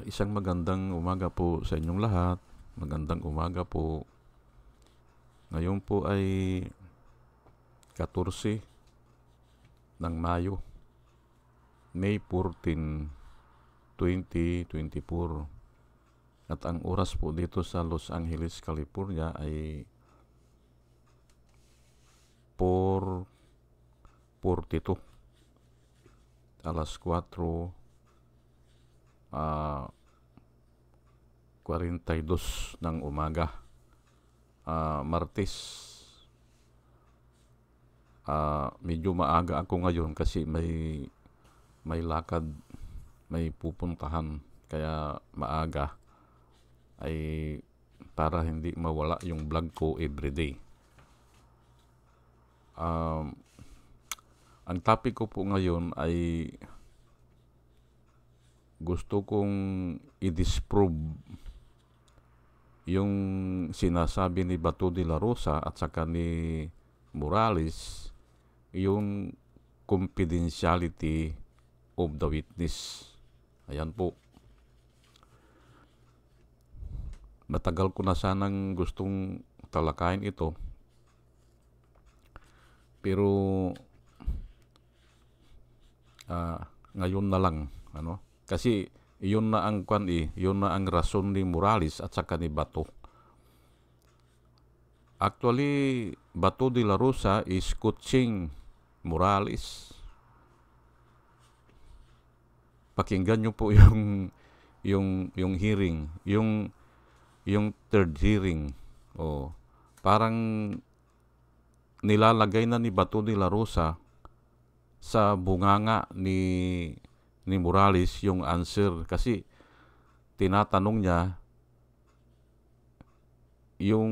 Isang magandang umaga po sa inyong lahat. Magandang umaga po. Ngayon po ay 14 ng Mayo, May 14, 2024. At ang oras po dito sa Los Angeles, California ay 4:42. Alas 4, 42 ng umaga. Martes. Medyo maaga ako ngayon kasi may lakad, may pupuntahan. Kaya maaga ay para hindi mawala yung vlog ko everyday. Ang topic ko po ngayon ay gusto kong i-disprove yung sinasabi ni Bato de la Rosa at saka ni Morales, yung confidentiality of the witness. Ayan po. Matagal ko na sanang gustong talakayin ito. Pero ngayon na lang, kasi yun na ang yun na ang rason ni Morales at saka ni Bato. Actually, Bato de la Rosa is coaching Morales. Pakinggan nyo po yung hearing, yung third hearing. Parang nilalagay na ni Bato de la Rosa sa bunganga ni Morales yung answer, kasi tinatanong niya yung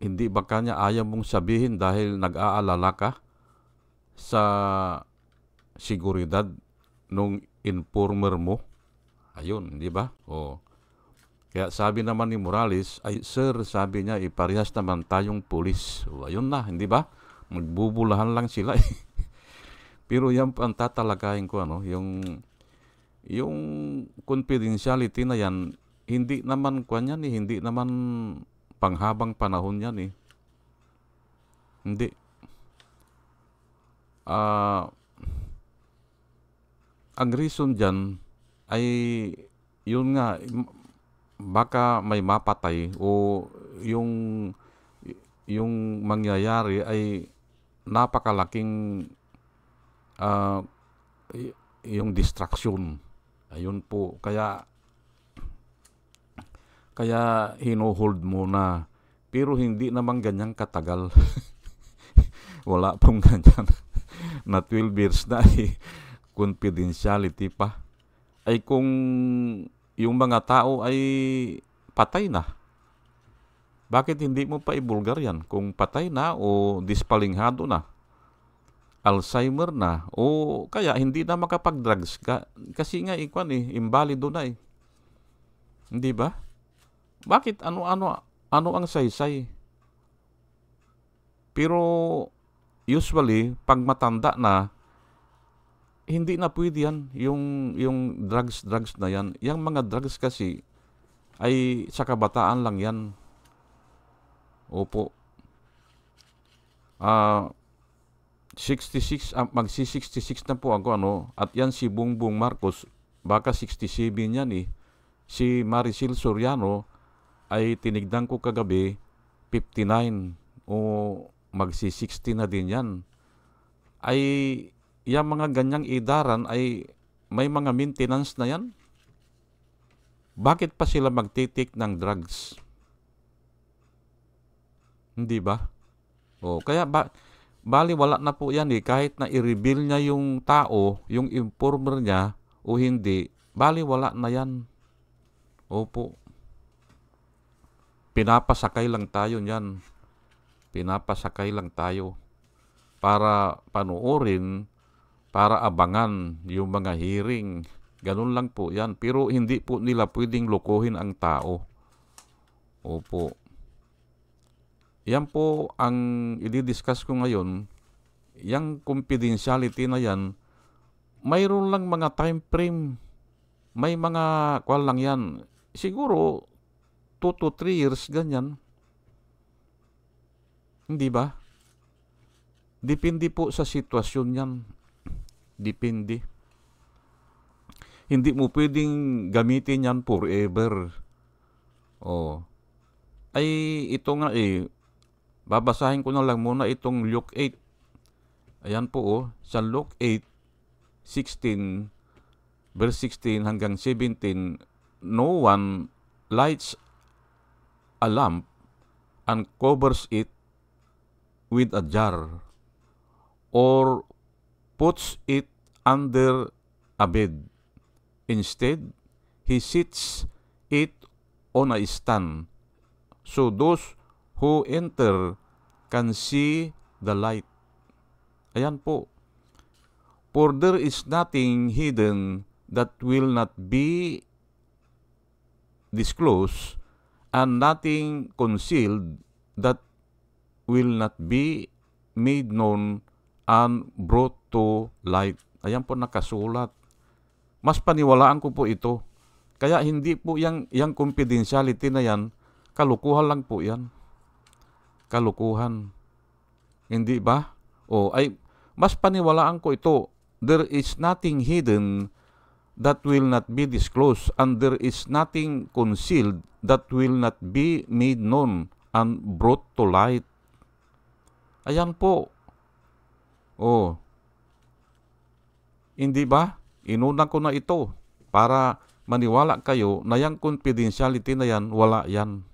hindi ba kanya ayaw mong sabihin dahil nag-aalala ka sa seguridad nung informer mo. Ayun, di ba? Kaya sabi naman ni Morales, ay sir, sabi niya, parehas naman tayong pulis. Ayun na, hindi ba? Magbubulahan lang sila Pero yan ang tatalakayin ko, yung confidentiality na yan, hindi naman hindi naman panghabang panahon yan Hindi. Ang reason dyan ay yun nga, baka may mapatay o yung mangyayari ay napakalaking yung distraction. Ayun po. Kaya hino-hold muna. Pero hindi naman ganyang katagal. Wala pong ganyan. Na 12 years na confidentiality pa. Ay kung yung mga tao ay patay na, bakit hindi mo pa ibulgar yan? Kung patay na o dispalinghado na, Alzheimer na, o kaya hindi na makapag-drugs kasi nga imbalido na Hindi ba? Bakit ano ang saysay? Pero usually pag matanda na, hindi na pwede yan yung drugs na yan. Yung mga drugs kasi ay sa kabataan lang yan. Opo. 66, magsi-66 na po ako at yan si Bongbong Marcos, baka 67 yan Si Maricel Soriano ay tinignan ko kagabi 59 o magsi-60 na din yan. Ay yung mga ganyang edaran ay may mga maintenance na yan. Bakit pa sila magtitik ng drugs? Hindi ba? Kaya bali wala na po yan kahit na i-reveal niya yung tao, yung informer niya o hindi, bali wala na yan. Opo. Pinapasakay lang tayo niyan. Pinapasakay lang tayo para panoorin, para abangan yung mga hearing. Ganun lang po yan. Pero hindi po nila pwedeng lokohin ang tao. Opo. Yan po ang i-discuss ko ngayon. Yung confidentiality na yan, mayroon lang mga time frame. may mga kwal lang yan. Siguro 2 to 3 years ganyan. Hindi ba? Depende po sa sitwasyon yan. Depende. Hindi mo pwedeng gamitin yan forever. Oh. Ay, ito nga babasahin ko na lang muna itong Luke 8. Ayan po sa Luke 8:16, verse 16 hanggang 17, no one lights a lamp and covers it with a jar or puts it under a bed. Instead, he sets it on a stand, so those who enter can see the light. Ayan po. For there is nothing hidden that will not be disclosed, and nothing concealed that will not be made known and brought to light. Ayan po nakasulat. Mas paniwalaan ko po ito. Kaya hindi po yung confidentiality na yan, kalukuhan lang po yan. Kalukuhan. Hindi ba? Mas paniwalaan ko ito. There is nothing hidden that will not be disclosed, and there is nothing concealed that will not be made known and brought to light. Ayan po. Hindi ba? Inuna ko na ito para maniwala kayo na yung confidentiality na yan, wala yan.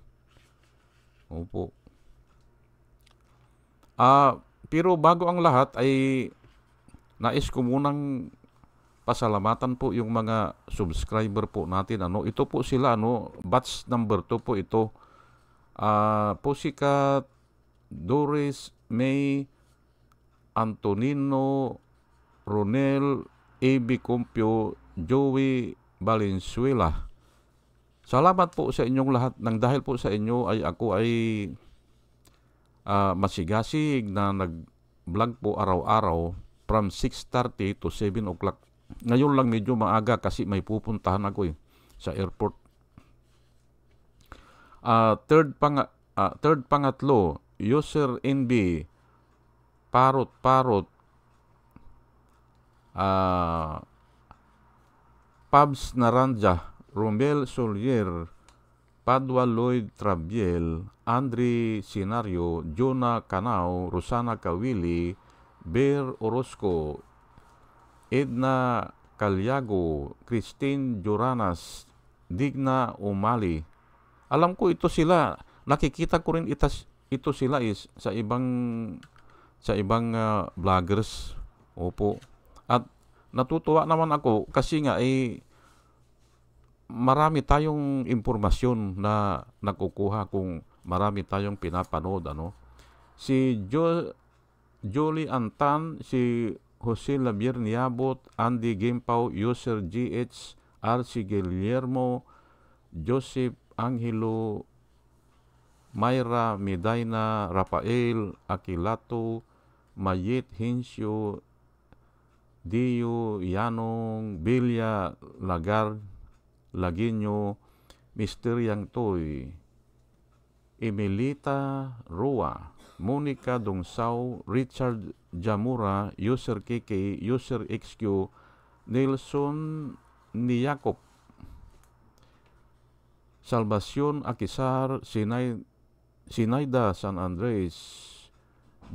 Opo. Pero bago ang lahat ay nais ko munang pasalamatan po yung mga subscriber po natin. Ito po sila, batch number 2 po ito. Pussycat, Doris, May, Antonino, Ronel, A.B. Compio, Joey Valenzuela. Salamat po sa inyong lahat. Nang dahil po sa inyo ay ako ay masigasig na nag-vlog po araw-araw from 6:30 to 7 o'clock. Ngayon lang medyo maaga kasi may pupuntahan ako sa airport. Third pangatlo, user NB, Parot, Pabs Naranja, Romel Solier, Padua Lloyd Trabiel, Andre Sinario, Jonah Canao, Rosana Kawili, Bear Orozco, Edna Calyago, Christine Joranas, Digna Umali. Alam ko ito sila, nakikita ko rin ito sila sa ibang vloggers. Opo. At natutuwa naman ako kasi nga marami tayong impormasyon na nakukuha kung marami tayong pinapanood. Si Jolie Antan, si Jose Labier Niabot, Andy Gimpaw, user GH, RC Guillermo, Joseph Angelo, Mayra Medina, Rafael Aquilato, Mayet Hincio, Dio Yanong, Bilya Lagar, Laginyo, Mr. Yang Toy, Emilita Roa, Monica Dongsaw, Richard Jamura, user KK, user XQ, Nelson Niyakop, Salvacion Akisar, Sinaida San Andres,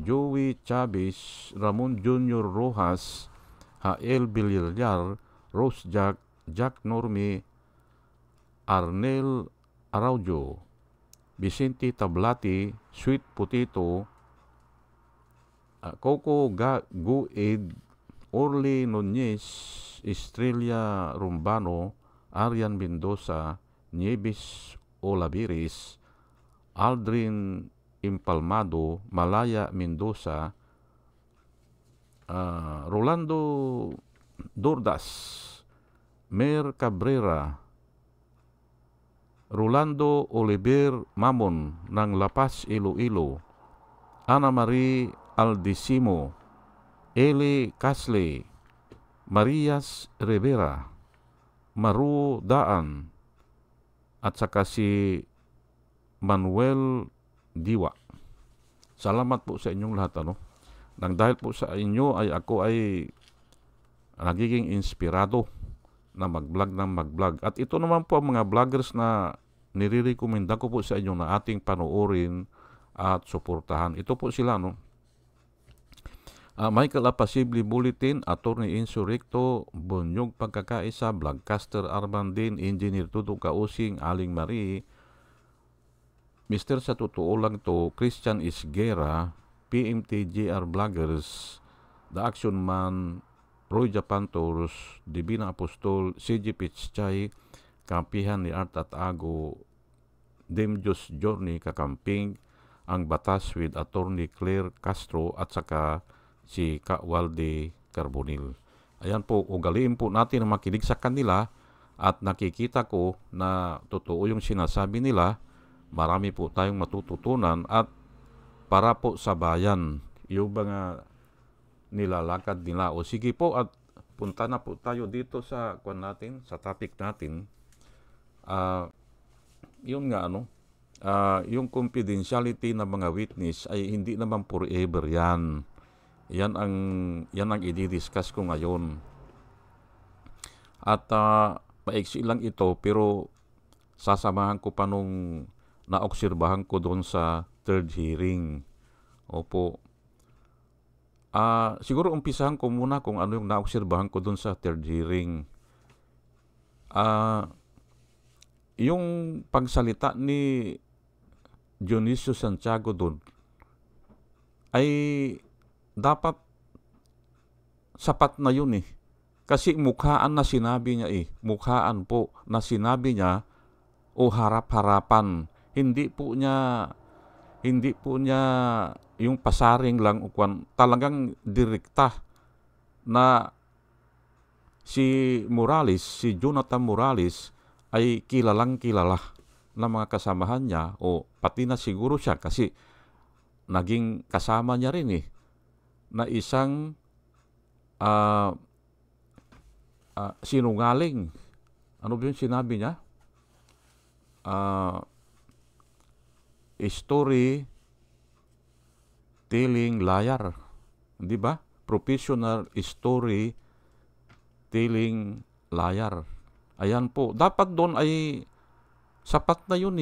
Joey Chavez, Ramon Junior Rojas, Hael Villar, Rose Jack Normi, Arnel Araujo, Vicente Tablati, Sweet Potato, Coco Gued, Orly Nunez, Estrella Rumbano, Arian Mendoza, Nieves Olaviris, Aldrin Impalmado, Malaya Mendoza, Rolando Dordas, Mer Cabrera, Rolando Oliver Mamon ng La Paz, Iloilo, Ana Marie Aldisimo, Eli Casley, Marias Rivera, Maru Daan at saka si Manuel Diwa. Salamat po sa inyong lahat. Nang dahil po sa inyo ay ako ay nagiging inspirado na mag-vlog. At ito naman po ang mga vloggers na nire-recommenda ko po sa inyo na ating panoorin at suportahan. Ito po sila, Michael Apasible Bulletin, Attorney Insurrecto, Bunyog Pagkakaisa, Vlogcaster Armandin, Engineer Tuto Kausing, Aling Marie, Mr. Sa Totoo Lang To, Christian Isguera, PMTGR Vloggers, The Action Man, Roy Japantos, Divina Apostol, CG Pichchay, Kampihan ni Art at Ago, Demjos Journey Kakamping, Ang Batas with Attorney Claire Castro at saka si Kawalde Carbonil. Ayan po, ugaliin po natin na makinig sa kanila at nakikita ko na totoo yung sinasabi nila. Marami po tayong matututunan at para po sa bayan yung mga nilalakad nila. O sige po, at punta na po tayo dito sa sa topic natin. Yun nga yung confidentiality ng mga witness ay hindi naman forever yan. Yan ang i-discuss ko ngayon. At paiksi lang ito, pero sasamahan ko pa nung naobserbahan ko doon sa third hearing. Opo. Siguro umpisahan ko muna kung ano yung naobserbahan ko doon sa third hearing. Yung pagsalita ni Dionisio Santiago doon ay dapat sapat na yun Kasi mukhaan na sinabi niya Mukhaan po na sinabi niya o harap-harapan. Hindi po niya yung pasaring lang talagang direkta na si Jonathan Morales ay kilalang kilala ng mga kasamahan niya o pati na siguro siya kasi naging kasama niya rin na isang sinungaling. Ano ba yung sinabi niya? Story telling liar. Di ba? Professional story telling liar. Ayan po. Dapat doon ay sapat na yun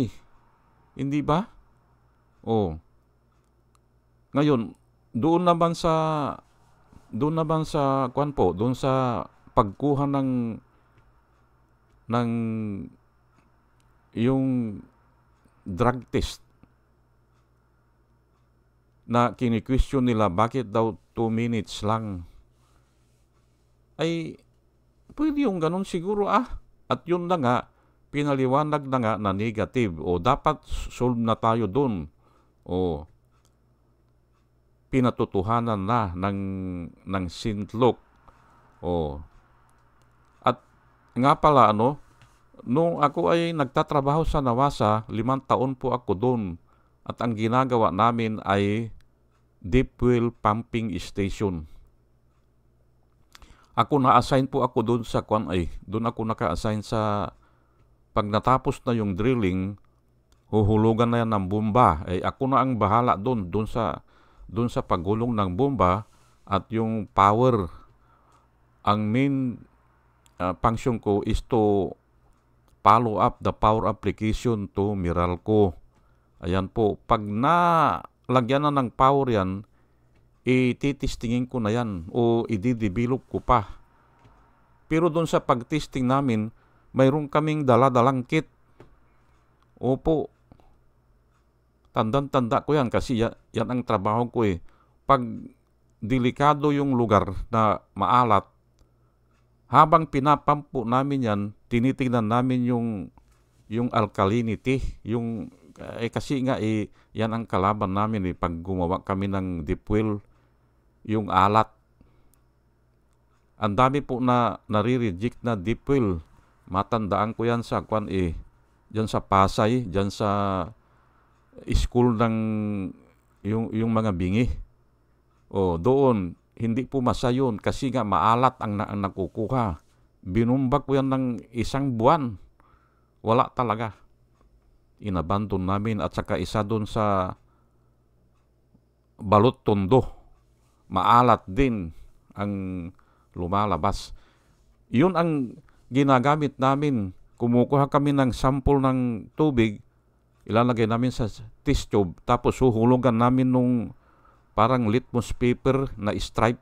Hindi ba? Ngayon, doon naman sa doon sa pagkuha ng yung drug test na kini-question nila bakit daw 2 minutes lang. Ay pwede yung ganun siguro At yun na nga, pinaliwanag na nga na negative. O dapat solve na tayo doon. O pinatotohanan na ng sintlok. O at nga pala nung ako ay nagtatrabaho sa Nawasa, 5 taon po ako doon. At ang ginagawa namin ay deep well pumping station. Ako na-assign po ako doon sa doon ako naka-assign sa pag natapos na yung drilling, huhulugan na yan ng bomba. Ako na ang bahala doon sa paghulong ng bomba at yung power. Ang main function ko is to follow up the power application to Meralco. Ayan po, pag lagyan na ng power yan, ititestingin ko na yan o i-develop ko pa. Pero doon sa pag-testing namin, mayroon kaming dala-dalang kit. Opo, tandang-tanda ko yan kasi yan ang trabaho ko Pag delikado yung lugar na maalat, habang pinapampo namin yan, tinitingnan namin yung alkalinity, kasi nga yan ang kalaban namin pag gumawa kami ng deep well, yung alat. Ang dami po na nare-reject na deep well. Matandaan ko yan sa diyan sa Pasay, diyan sa school ng yung mga bingi. Doon hindi po masa yun kasi nga maalat ang nakukuha. Binumbak ko yan ng 1 buwan. Wala talaga. Inabandon namin at saka isa doon sa Balot Tondo. Maalat din ang lumalabas. Yun ang ginagamit namin. Kumukuha kami ng sample ng tubig, ilalagay namin sa test tube, tapos huhulugan namin nung parang litmus paper na stripe.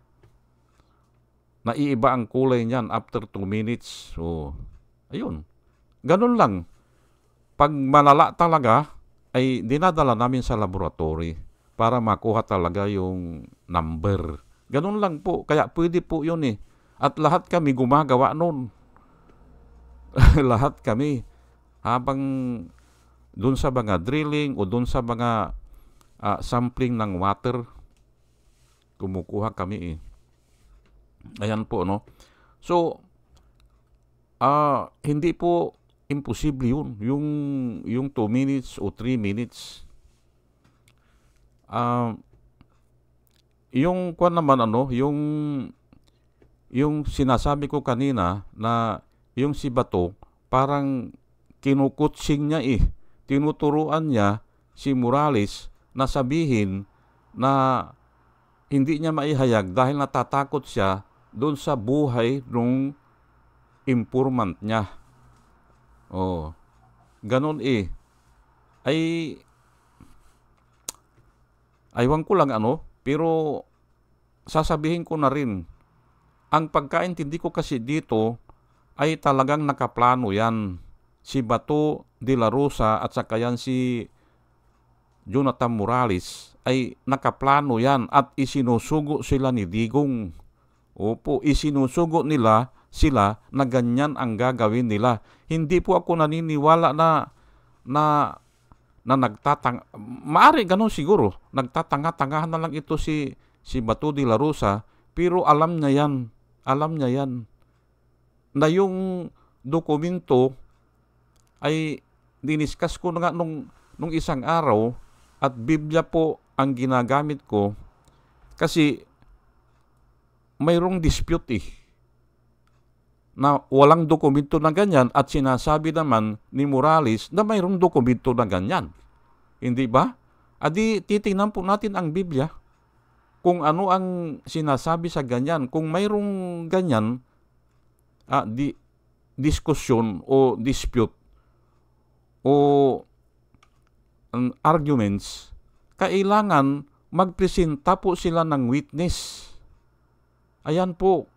Naiiba ang kulay niyan after 2 minutes. So, ayun. Ganun lang. Pag malala talaga, ay dinadala namin sa laboratory para makuha talaga yung number. Ganun lang po. Kaya pwede po yun eh. At lahat kami gumagawa nun. Lahat kami. Habang dun sa mga drilling o dun sa mga sampling ng water, kumukuha kami eh. Ayan po, no? So, hindi po imposible yun. Yung 2 minutes o 3 minutes. Yung kwan naman, yung sinasabi ko kanina na yung si Bato, parang kinukutsing niya eh. Tinuturuan niya si Morales na sabihin na hindi niya maihayag dahil natatakot siya doon sa buhay ng informant niya. Ganon eh. Aywan ko lang pero sasabihin ko na rin, ang pagkaintindi ko kasi dito ay talagang nakaplano yan. Si Bato de la Rosa at saka yan si Jonathan Morales ay nakaplano yan at isinusugo sila ni Digong. Opo, isinusugo nila sila na ganyan ang gagawin nila. Hindi po ako naniniwala na maari ganun siguro. Nagtatanga-tangahan na lang ito si Bato de la Rosa, pero alam niya yan na yung dokumento ay diniscuss ko na nga nung isang araw at Biblia po ang ginagamit ko kasi mayroong dispute na walang dokumento na ganyan at sinasabi naman ni Morales na mayroong dokumento na ganyan. Hindi ba? Adi titingnan po natin ang Biblia kung ano ang sinasabi sa ganyan. Kung mayroong ganyan, diskusyon o dispute o arguments, kailangan magpresenta po sila ng witness. Ayan po.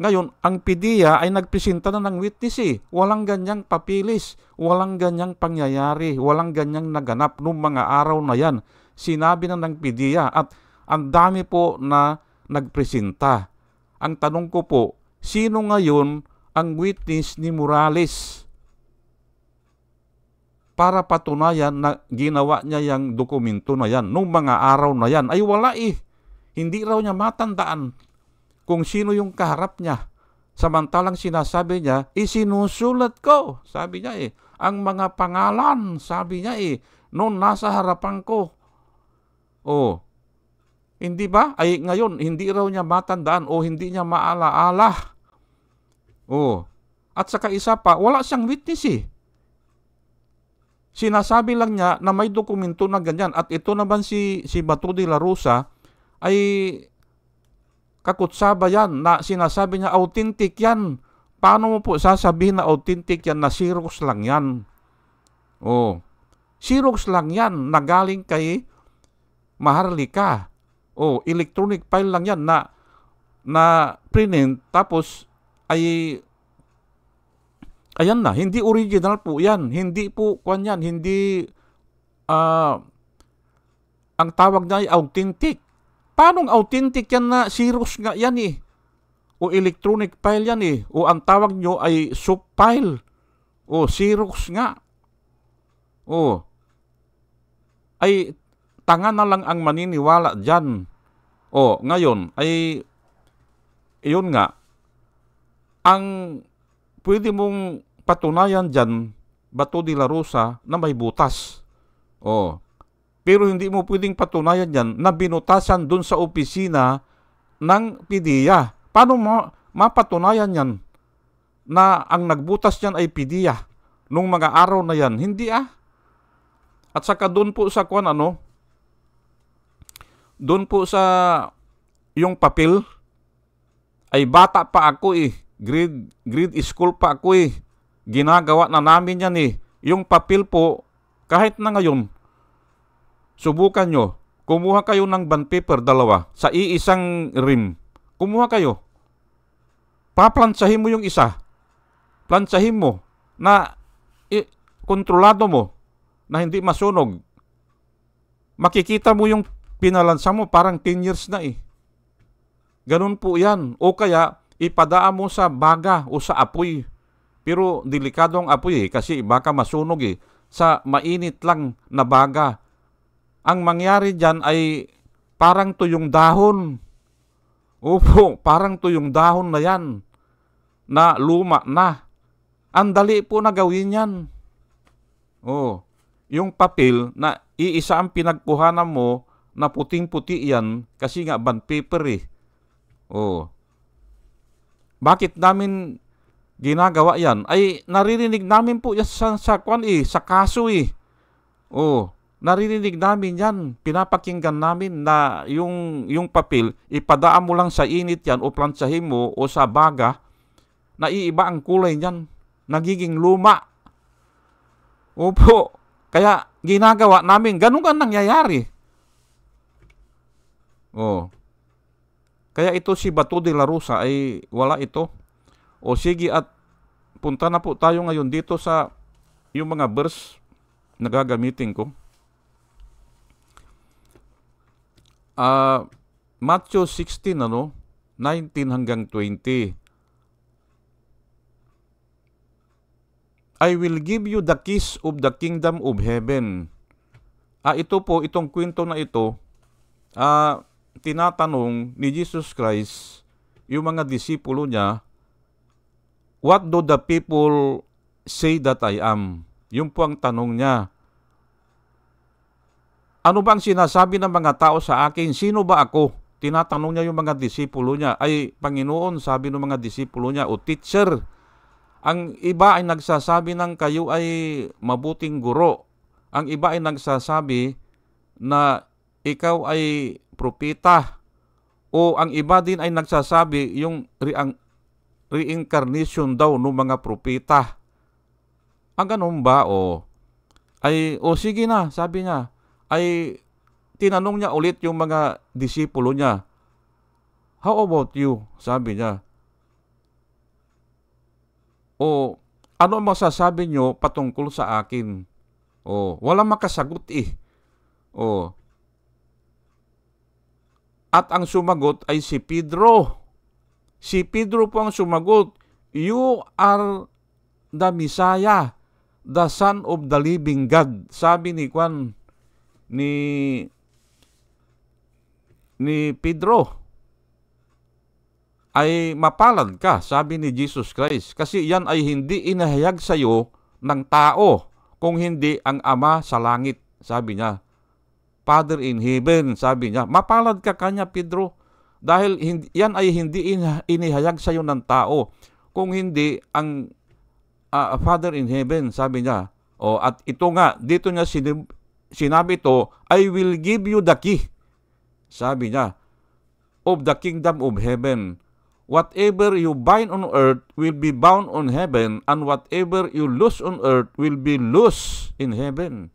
Ngayon, ang PDEA ay nagpresenta na ng witness eh. Walang ganyang papilis, walang ganyang pangyayari, walang ganyang naganap noong mga araw na yan. Sinabi na ng PDEA at ang dami po na nagpresenta. Ang tanong ko po, sino ngayon ang witness ni Morales para patunayan na ginawa niya yung dokumento na yan noong mga araw na yan? Ay wala eh. Hindi raw niya matandaan kung sino yung kaharap niya. Samantalang sinasabi niya, isinusulat ko, sabi niya eh, ang mga pangalan, sabi niya eh, noon nasa harapan ko. Hindi ba? Ay ngayon, hindi raw niya matandaan o hindi niya maalaala. At saka isa pa, wala siyang witness eh. Sinasabi lang niya na may dokumento na ganyan at ito naman si Bato de la Rosa ay kakutsaba yan na sinasabi niya authentic yan. Paano mo po sasabihin na authentic yan na Xerox lang yan? Xerox lang yan na galing kay Maharlika. Electronic file lang yan na print tapos ay ayan na, hindi original po yan. Hindi po kwan yan, hindi ang tawag na ay authentic. Paano authentic yan na Xerox nga yan eh? O electronic file yan eh? O ang tawag nyo ay soup file? O Xerox nga? Ay tanga na lang ang maniniwala dyan. Ngayon ay yun nga. Ang pwede mong patunayan dyan, Bato de la Rosa, na may butas. Pero hindi mo pwedeng patunayan yan na binutasan dun sa opisina ng PDEA. Paano mapatunayan yan? na ang nagbutas niyan ay pidiya nung mga araw na yan? Hindi At saka doon po sa doon po sa yung papel, ay bata pa ako grade school pa ako ginagawa na namin yan Yung papel po, kahit na ngayon, subukan nyo, kumuha kayo ng bond paper, 2, sa iisang rim. Kumuha kayo. Paplantsahin mo yung isa. Plantsahin mo na kontrolado mo na hindi masunog. Makikita mo yung pinalansa mo, parang 10 years na Ganun po yan. O kaya, ipadaan mo sa baga o sa apoy. Pero delikado ang apoy kasi baka masunog sa mainit lang na baga. Ang mangyari dyan ay parang tuyong dahon. Opo, parang tuyong dahon na yan na luma na. Ang dali po na gawin yan. Yung papel na iisa ang pinagkuhanan mo na puting-puti yan kasi nga bond paper Bakit namin ginagawa yan? Ay naririnig namin po yan sa kaso naririnig namin yan. Pinapakinggan namin na yung papel, ipadaan mo lang sa init yan o plantsahin mo o sa baga, naiiba ang kulay niyan. Nagiging luma. Opo. Kaya ginagawa namin. Ganun ang nangyayari. Kaya ito si Bato de la Rosa ay wala ito. O sige, at punta na po tayo ngayon dito sa yung mga verse na gagamitin ko. Matthew 16, 19 hanggang 20. I will give you the keys of the kingdom of heaven. Ito po, itong kwento na ito, tinatanong ni Jesus Christ yung mga disipulo niya, what do the people say that I am? Yun po ang tanong niya. Ano ba ang sinasabi ng mga tao sa akin? Sino ba ako? Tinatanong niya yung mga disipulo niya. Ay, Panginoon, sabi ng mga disipulo niya, o teacher. Ang iba ay nagsasabi ng kayo ay mabuting guro. Ang iba ay nagsasabi na ikaw ay propeta. O ang iba din ay nagsasabi yung reincarnation daw ng mga propeta. Ang ganun ba? Sige na, sabi niya. Ay tinanong niya ulit yung mga disipulo niya. How about you? Sabi niya. Ano ang masasabi nyo patungkol sa akin? Walang makasagot At ang sumagot ay si Pedro. Si Pedro po ang sumagot, you are the Messiah, the Son of the living God. Sabi ni Pedro, ay mapalad ka, sabi ni Jesus Christ, kasi yan ay hindi inahayag sa iyo ng tao, kung hindi ang Ama sa langit, sabi niya. Father in heaven, sabi niya. Mapalad ka kanya, Pedro, dahil yan ay hindi inihayag sa iyo ng tao, kung hindi ang Father in heaven, sabi niya. At ito nga, dito niya sinabi ito, I will give you the key, sabi niya, of the kingdom of heaven. Whatever you bind on earth will be bound on heaven, and whatever you loose on earth will be loose in heaven.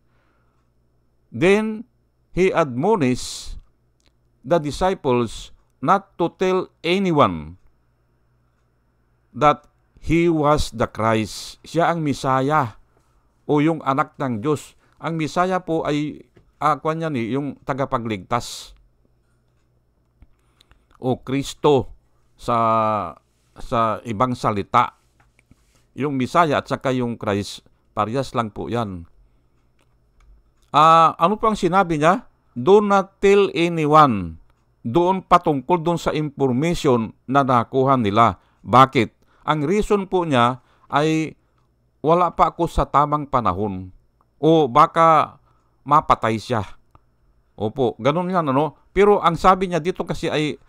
Then he admonished the disciples not to tell anyone that he was the Christ. Siya ang Misaya o yung anak ng Diyos. Ang Misaya po ay yung tagapagligtas o Kristo sa ibang salita. Yung Misaya at saka yung Christ, parehas lang po yan. Ano po ang sinabi niya? Do not tell anyone. Doon patungkol doon sa information na nakuha nila. Bakit? Ang reason po niya ay wala pa ako sa tamang panahon. O baka mapatay siya. Opo, ganun yan Pero ang sabi niya dito kasi ay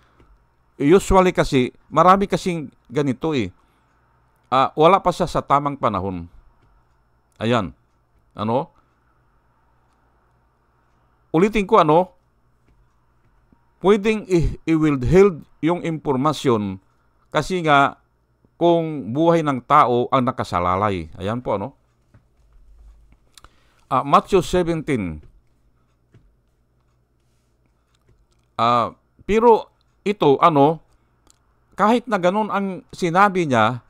usually kasi, marami kasing ganito wala pa siya sa tamang panahon. Ayan. Ano? Ulitin ko, pwedeng i-withhold yung impormasyon kasi nga kung buhay ng tao ang nakasalalay. Ayan po, Matthew 17. Pero ito, kahit na ganun ang sinabi niya,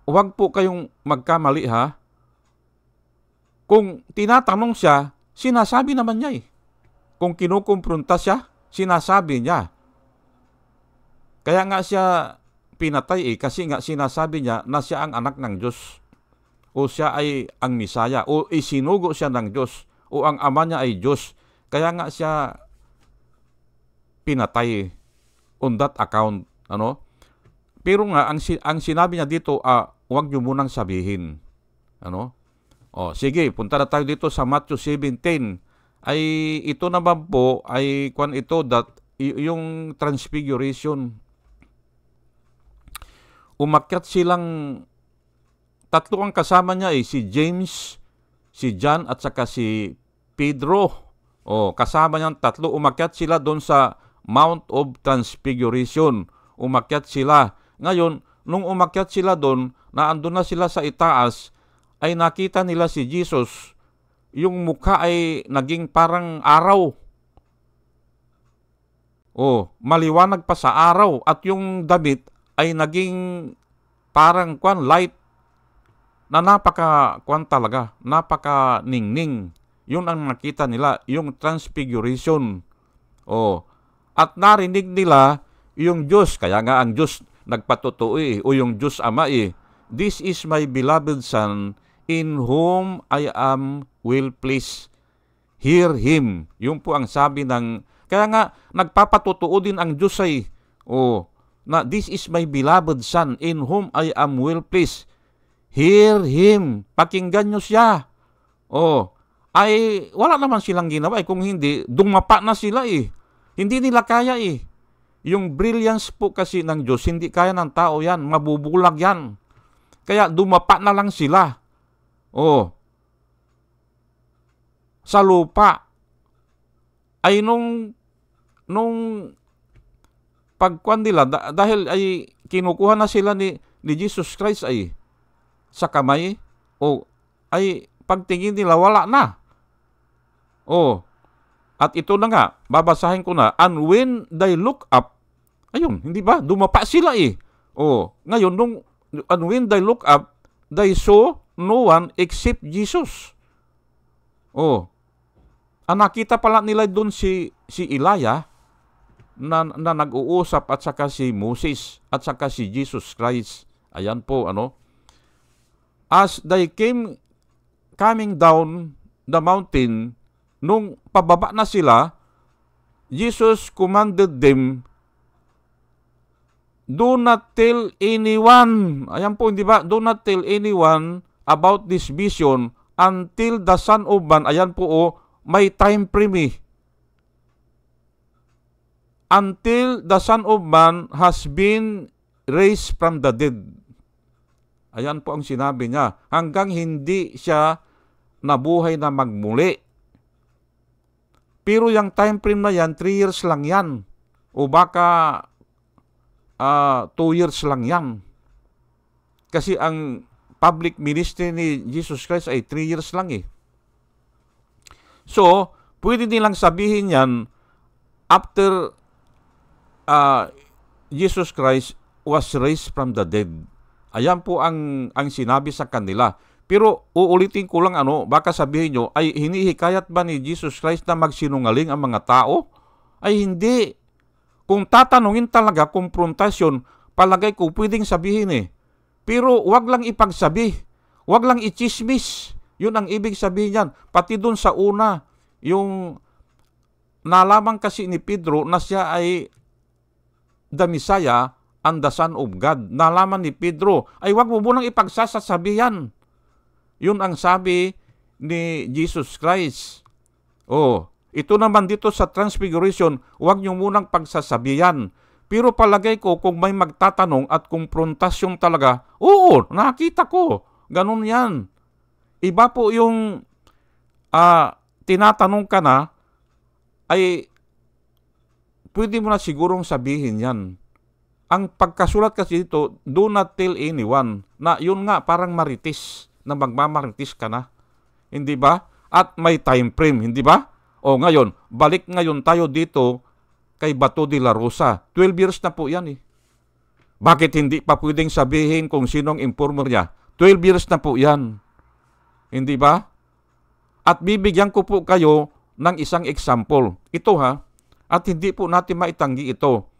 huwag po kayong magkamali, ha? Kung tinatanong siya, sinasabi naman niya eh. Kung kinukumpronta siya, sinasabi niya. Kaya nga siya pinatay kasi nga sinasabi niya na siya ang anak ng Diyos. O siya ay ang Misaya. O isinugo siya ng Diyos. O ang ama niya ay Diyos. Kaya nga siya pinatay on that account. Pero nga, ang sinabi niya dito, huwag niyo munang sabihin. Sige, punta na tayo dito sa Matthew 17. Ay ito naman po ay yung transfiguration. Umakyat silang tatlo ang kasama niya si James, si John at saka si Pedro. Kasama niyang tatlo, umakyat sila doon sa Mount of Transfiguration. Umakyat sila. Ngayon, nung umakyat sila doon, naandun na sila sa itaas, ay nakita nila si Jesus. Yung mukha ay naging parang araw. Maliwanag pa sa araw. At yung damit ay naging parang light na talaga. Napaka-ningning. Yun ang nakita nila, yung transfiguration. At narinig nila yung Diyos. Kaya nga ang Diyos nagpatotoo o yung Diyos Ama "This is my beloved Son, in whom I am well pleased. Hear Him." Yung po ang sabi ng... Kaya nga, nagpapatotoo din ang Diyos na "This is my beloved Son, in whom I am well pleased. Hear Him." Pakinggan nyo siya. Ay wala naman silang ginawa. Kung hindi, dumapa na sila Hindi nila kaya Yung brilliance po kasi ng Diyos, hindi kaya ng tao yan. Mabubulag yan. Kaya dumapa na lang sila. Sa lupa. Ay nung pagkuhan nila, dahil ay kinukuha na sila ni Jesus Christ sa kamay, ay pagtingin nila, wala na. At ito na nga, babasahin ko na, "And when they look up," ayun, hindi ba? Dumapa sila ngayon, and when they look up, they saw no one except Jesus. Nakita pala nila doon si Elijah na nag-uusap at saka si Moses at saka si Jesus Christ. Ayan po, As they coming down the mountain, nung pababa na sila, Jesus commanded them, "Do not tell anyone." Ayan po, hindi ba? "Do not tell anyone about this vision until the Son of Man," ayan po, may time frame "until the Son of Man has been raised from the dead." Ayan po ang sinabi niya. Hanggang hindi siya nabuhay na magmuli. Pero yung time frame na yan, 3 years lang yan. O baka 2 years lang yan. Kasi ang public ministry ni Jesus Christ ay 3 years lang So, pwede nilang sabihin yan after Jesus Christ was raised from the dead. Ayan po ang sinabi sa kanila. Pero uulitin ko lang baka sabihin nyo, ay hinihikayat ba ni Jesus Christ na magsinungaling ang mga tao? Ay hindi. Kung tatanungin talaga, konfrontasyon, palagay ko pwedeng sabihin Pero wag lang ipagsabi. Wag lang ichismis. Yun ang ibig sabihin yan. Pati dun sa una, yung nalaman kasi ni Pedro na siya ay the Messiah and the Son of God. Nalaman ni Pedro, ay wag mo munang ipagsasasabihan. Yun ang sabi ni Jesus Christ. Ito naman dito sa Transfiguration, wag nyo munang pagsasabihan. Pero palagay ko kung may magtatanong at kumprontasyon talaga, oo, nakita ko. Ganun yan. Iba po yung tinatanong ka na, ay pwede mo na sigurong sabihin yan. Ang pagkasulat kasi dito, do not tell anyone, na yun nga parang maritis, na magmamaritis ka na. Hindi ba? At may time frame, hindi ba? O ngayon, balik ngayon tayo dito kay Bato de la Rosa. 12 years na po yan eh. Bakit hindi pa pwedeng sabihin kung sinong informer niya? 12 years na po yan. Hindi ba? At bibigyan ko po kayo ng isang example. Ito ha, at hindi po natin maitanggi ito.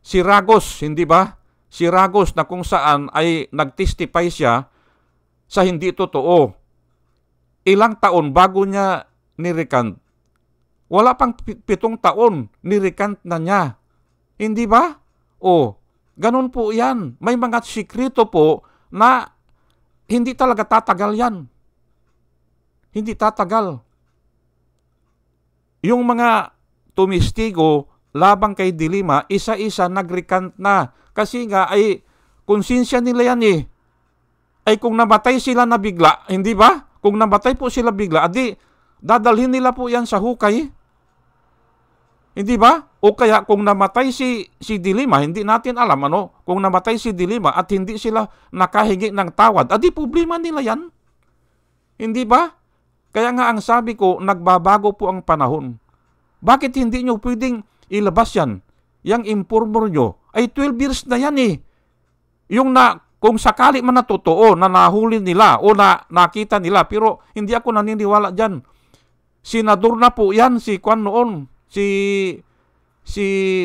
Si Ragos, hindi ba? Si Ragos na kung saan ay nagtestify siya sa hindi totoo. Ilang taon bago niya nirecant. Wala pang 7 taon, nirecant na niya. Hindi ba? O, ganun po yan. May mga sikreto po na hindi talaga tatagal yan. Hindi tatagal. Yung mga tumistigo labang kay Dilima, isa-isa nagrecant na. Kasi nga ay konsensya nila yan eh. Ay kung namatay sila na bigla, hindi ba? Kung namatay po sila bigla, adi dadalhin nila po yan sa hukay. Hindi ba? O kaya kung namatay si Dilima, hindi natin alam ano, kung namatay si Dilima at hindi sila nakahingi ng tawad, adi problema nila yan. Hindi ba? Kaya nga ang sabi ko, nagbabago po ang panahon. Bakit hindi nyo pwedeng ilabas yan? Yang informer nyo ay 12 years na yan eh. Yung kung sakali man na totoo na nahuli nila o na nakita nila, pero hindi ako naniniwala dyan. Senador na po yan, si Kwan noon, si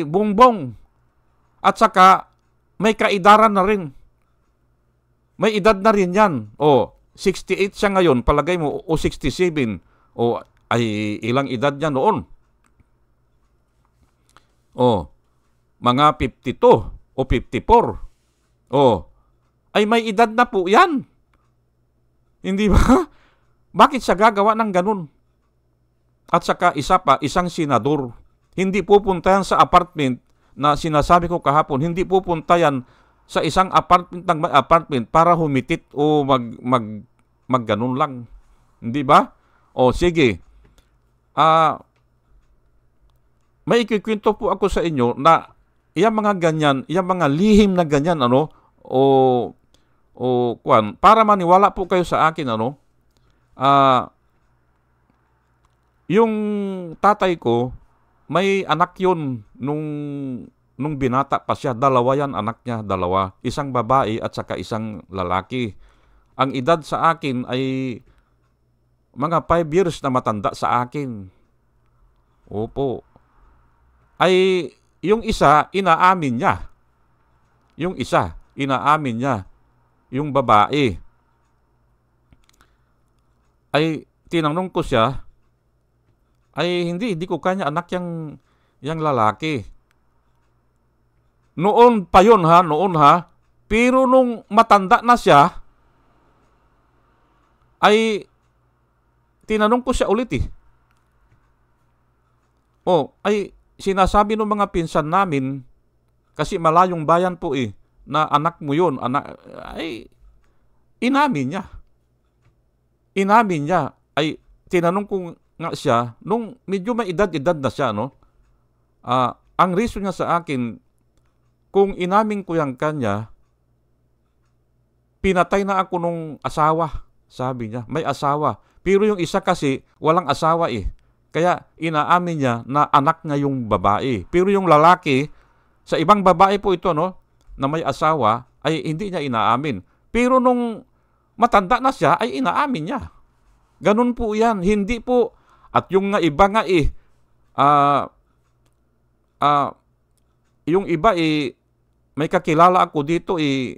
Bongbong. At saka may kaedaran na rin. May edad na rin yan. O, 68 siya ngayon, palagay mo, o 67. O, ay ilang edad niya noon? O, mga 52 o 54. O, ay may edad na po yan. Hindi ba? Bakit siya gagawa ng ganun? At saka isa pa, isang senador. Hindi pupunta yan sa apartment na sinasabi ko kahapon. Hindi pupunta yan sa isang apartment ng apartment para humitit o magganun lang. Hindi ba? O sige. May ikikwento po ako sa inyo na iyang mga ganyan, iyang mga lihim na ganyan, ano, para maniwala po kayo sa akin, ano, yung tatay ko, may anak yun nung binata pa siya. Dalawa yan, anak niya, dalawa. Isang babae at saka isang lalaki. Ang edad sa akin ay mga 5 years na matanda sa akin. Opo. Ay, yung isa, inaamin niya. Yung isa, inaamin niya. Yung babae. Ay, tinanong ko siya, ay hindi ko kanya anak yang lalaki. Noon pa yun ha, noon ha. Pero nung matanda na siya, ay tinanong ko siya ulit eh. Ay sinasabi ng mga pinsan namin, kasi malayong bayan po eh, na anak mo yun, ay inamin niya. Inamin niya. Ay tinanong ko nga siya, nung medyo may edad-edad na siya, no? Ang reason niya sa akin, kung inamin ko yung kanya, pinatay na ako nung asawa, sabi niya. May asawa. Pero yung isa kasi, walang asawa eh. Kaya inaamin niya na anak niya yung babae. Pero yung lalaki, sa ibang babae po ito, no? Na may asawa, ay hindi niya inaamin. Pero nung matanda na siya, ay inaamin niya. Ganun po yan. Hindi po. At yung nga iba nga eh, yung iba eh, may kakilala ako dito eh,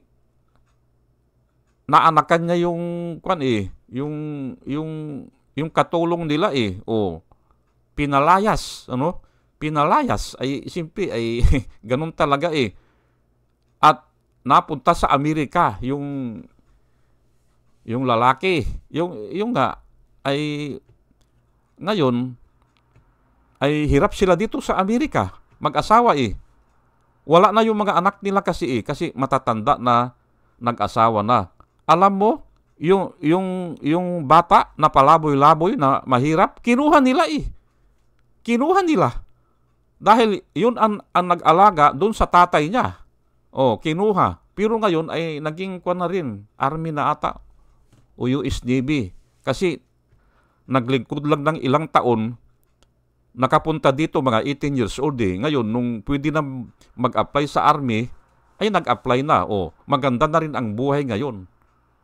naanakan niya yung kwan eh, yung katulong nila eh, pinalayas, ano? Pinalayas ay simple ay ganun talaga eh. At napunta sa Amerika yung lalaki, yung nga ay ngayon ay hirap sila dito sa Amerika, mag-asawa eh. Wala na yung mga anak nila kasi matatanda na, nag-asawa na. Alam mo, yung bata na palaboy-laboy na mahirap, kinuha nila Kinuha nila. Dahil yun ang nag-alaga doon sa tatay niya. Kinuha. Pero ngayon ay naging na rin, army na ata o US Navy. Kasi naglingkod lang ng ilang taon, nakapunta dito mga 18 years old Ngayon, nung pwede na mag-apply sa army, ay nag-apply na. Maganda na rin ang buhay ngayon.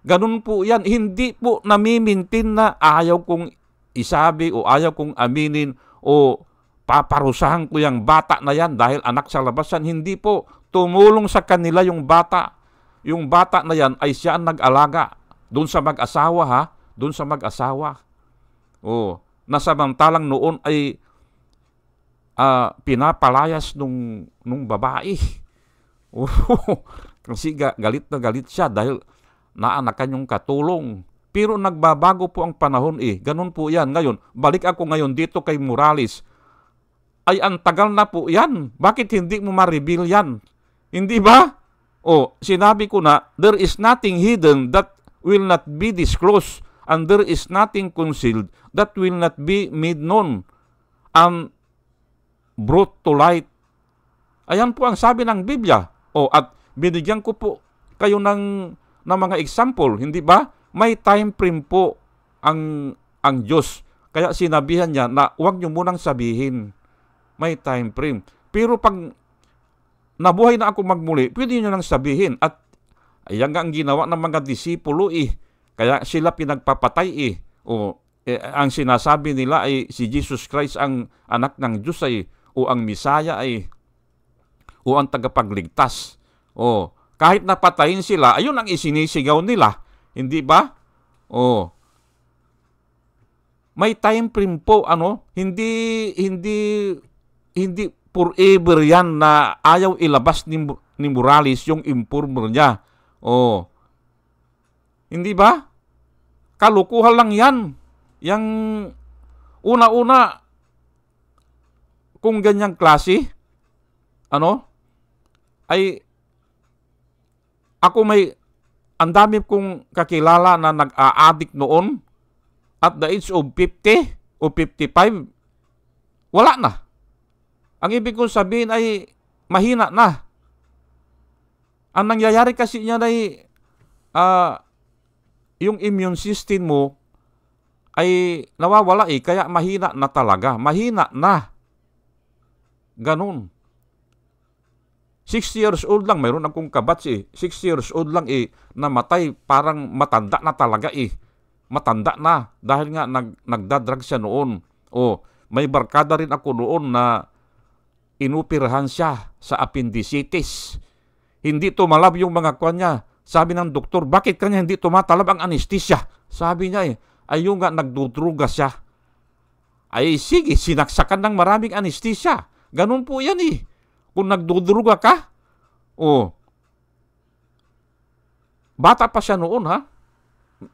Ganun po yan. Hindi po namimintin na ayaw kong isabi o ayaw kong aminin o paparusahan ko yung bata na yan dahil anak sa labasan. Hindi po. Tumulong sa kanila yung bata. Yung bata na yan ay siya ang nag-alaga. Doon sa mag-asawa ha. Doon sa mag-asawa. Nasamantalang noon ay pinapalayas nung babae. Kasi galit na galit siya dahil naanakan yung katulong. Pero nagbabago po ang panahon Ganun po yan. Ngayon, balik ako ngayon dito kay Morales. Ay ang tagal na po yan. Bakit hindi mo ma-reveal yan? Hindi ba? Sinabi ko na, there is nothing hidden that will not be disclosed, and there is nothing concealed that will not be made known and brought to light. Ayan po ang sabi ng Biblia. At binigyan ko po kayo ng mga example, hindi ba? May time frame po ang Diyos. Kaya sinabihan niya na huwag niyo munang sabihin. May time frame. Pero pag nabuhay na ako magmuli, pwede nyo nang sabihin. At ayan nga ang ginawa ng mga disipulo Kaya sila pinagpapatay ang sinasabi nila ay si Jesus Christ ang anak ng Diyos o ang Misaya o ang tagapagligtas. Kahit napatayin sila, ayun ang isinisigaw nila. Hindi ba? May time frame po, hindi forever yan na ayaw ilabas ni Morales yung informer niya. Hindi ba? Kalukuhan lang yan. Yang una-una, kung ganyang klase, ay ako ang dami kong kakilala na nag-a-addict noon at the age of 50 o 55, wala na. Ang ibig kong sabihin ay mahina na. Ang nangyayari kasi niya ay yung immune system mo ay nawawala kaya mahina na talaga. Mahina na. Ganun. 6 years old lang, mayroon akong kabats 6 years old lang namatay, parang matanda na talaga Matanda na dahil nga nagdadrag siya noon. May barkada rin ako noon na inupirahan siya sa appendicitis. Hindi tumalab yung mga kwan niya. Sabi ng doktor, bakit kanya hindi tumatalab ang anesthesia? Sabi niya ayun nga nagdudruga siya. Ay sige, sinaksakan ng maraming anesthesia. Ganun po yan Kung nagdudruga ka, bata pa siya noon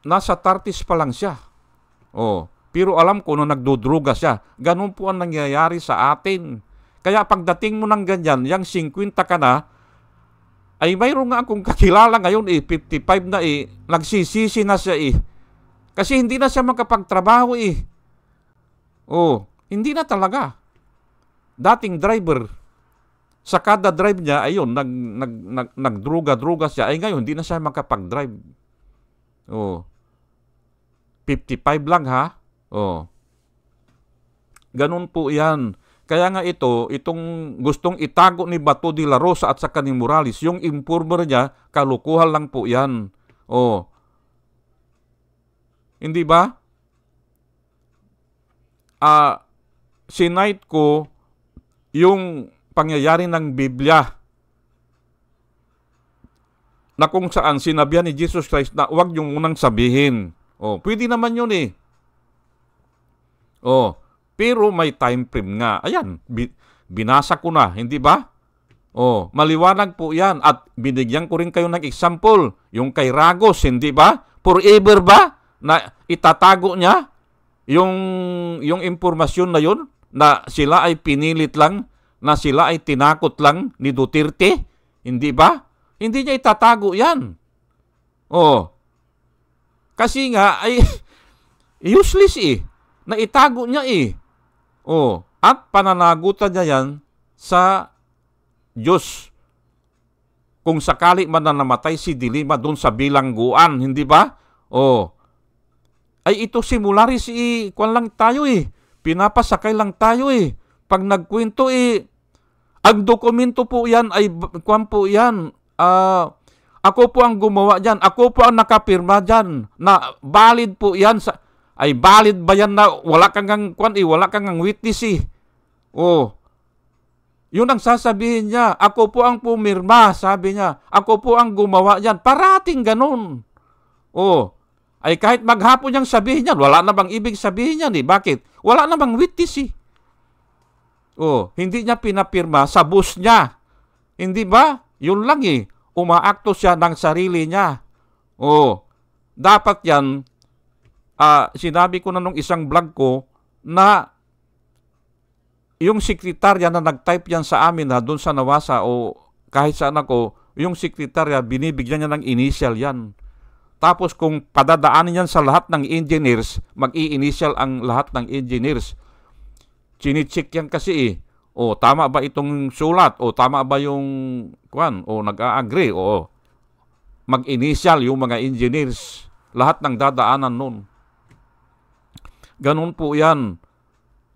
Nasa 30s pa lang siya. Pero alam ko nung nagdudruga siya, ganun po ang nangyayari sa atin. Kaya pagdating mo ng ganyan, yung 50 ka na, ay mayroon nga akong kakilala ngayon 55 na nagsisisi na siya Kasi hindi na siya makapagtrabaho hindi na talaga. Dating driver, sa kada drive niya, ayun, nagdruga-druga siya. Ay ngayon, hindi na siya makapag-drive. 55 lang Ganun po yan. Kaya nga itong gustong itago ni Bato de la Rosa at saka ni Morales, yung informer niya, kalukuhan lang po yan. Hindi ba? Sinight ko yung pangyayari ng Biblia na kung saan sinabihan ni Jesus Christ na huwag yung munang sabihin. Pwede naman yun pero may time frame nga. Ayan, binasa ko na, hindi ba? Maliwanag po yan. At binigyan ko rin kayo ng example. Yung kay Ragos, hindi ba? Forever ba na itatago niya yung impormasyon na yun na sila ay pinilit lang na sila ay tinakot lang ni Duterte? Hindi ba? Hindi niya itatago yan. Oh. Kasi nga ay useless na itago niya Oh. At pananagutan niya yan sa Diyos. Kung sakali man na namatay si Dilima doon sa bilangguan, hindi ba? Oh. Ay ito simularis kwan lang tayo pinapasakay lang tayo Pag nagkwento ang dokumento po yan ay kwan po yan. Ako po ang gumawa dyan. Ako po ang nakapirma dyan. Na valid po yan. Ay valid ba yan na wala kang kwan wala kang witness Oh. Yun ang sasabihin niya. Ako po ang pumirma, sabi niya. Ako po ang gumawa dyan. Parating ganun. Oh. Ay kahit maghapon niyang sabihin yan, wala na bang ibig sabihin yan Bakit? Wala na bang witness Oh, hindi niya pinapirma sa bus niya. Hindi ba? Yun lang Umaakto siya ng sarili niya. Oh, dapat yan, sinabi ko na nung isang vlog ko, na yung sekretarya na nag-type yan sa amin doon sa Nawasa o kahit saan ako, yung sekretarya, binibigyan niya ng initial yan. Tapos kung padadaanin yan sa lahat ng engineers, mag-i-initial ang lahat ng engineers. Chinicheck yan kasi O tama ba itong sulat? O tama ba yung kwan? O nag-a-agree? O mag-initial yung mga engineers. Lahat ng dadaanan nun. Ganun po yan.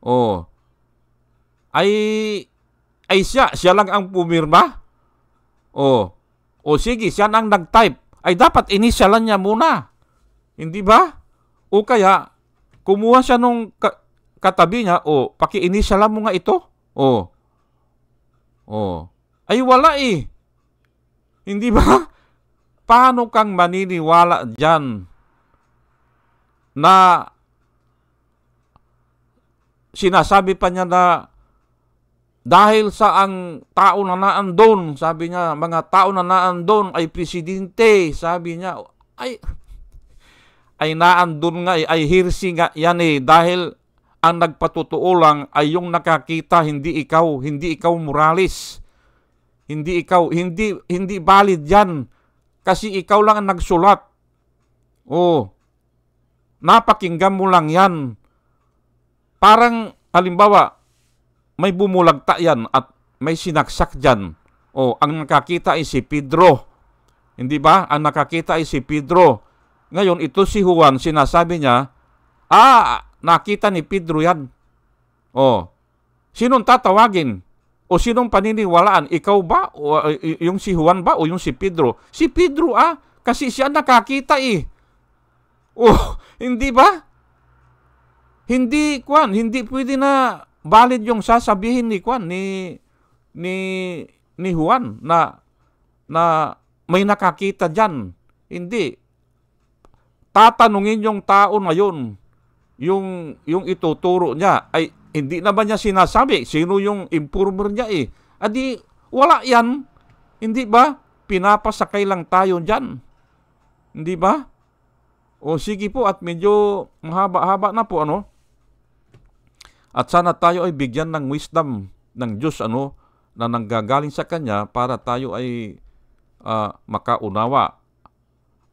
O ay siya lang ang pumirma? O sige, siya nang nag-type. Ay dapat initialan niya muna. Hindi ba? O kaya, kumuha siya nung katabi niya, paki-initialan mo nga ito. Ay wala Hindi ba? Paano kang maniniwala dyan na sinasabi pa niya na dahil sa ang tao na naandun, sabi niya, mga tao na naandun ay presidente, sabi niya, ay naandun nga ay hearsay nga yan dahil ang nagpatutuo lang ay yung nakakita, hindi ikaw Morales. Hindi valid yan. Kasi ikaw lang ang nagsulat. Napakinggan mo lang yan. Parang, halimbawa, may bumulagta yan at may sinaksak dyan. Ang nakakita ay si Pedro. Hindi ba? Ang nakakita ay si Pedro. Ngayon, ito si Juan, sinasabi niya, nakita ni Pedro yan. Sinong tatawagin? O sinong paniniwalaan? Ikaw ba? O yung si Juan ba? O yung si Pedro? Si Pedro kasi siya nakakita hindi ba? Hindi pwede na valid yung sasabihin ni ni Juan na may nakakita diyan. Hindi. Tatanungin yung tao na yun, yung ituturo niya, ay hindi naman niya sinasabi sino yung informer niya Adi, wala yan. Hindi ba? Pinapasakay lang tayo diyan. Hindi ba? O sige po, at medyo mahaba-haba na po At sana tayo ay bigyan ng wisdom ng Diyos na nanggagaling sa Kanya para tayo ay makaunawa.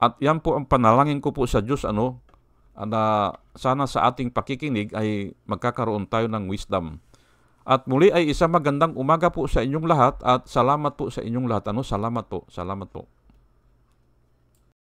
At yan po ang panalangin ko po sa Diyos na sana sa ating pakikinig ay magkakaroon tayo ng wisdom. At muli ay isang magandang umaga po sa inyong lahat at salamat po sa inyong lahat. Salamat po.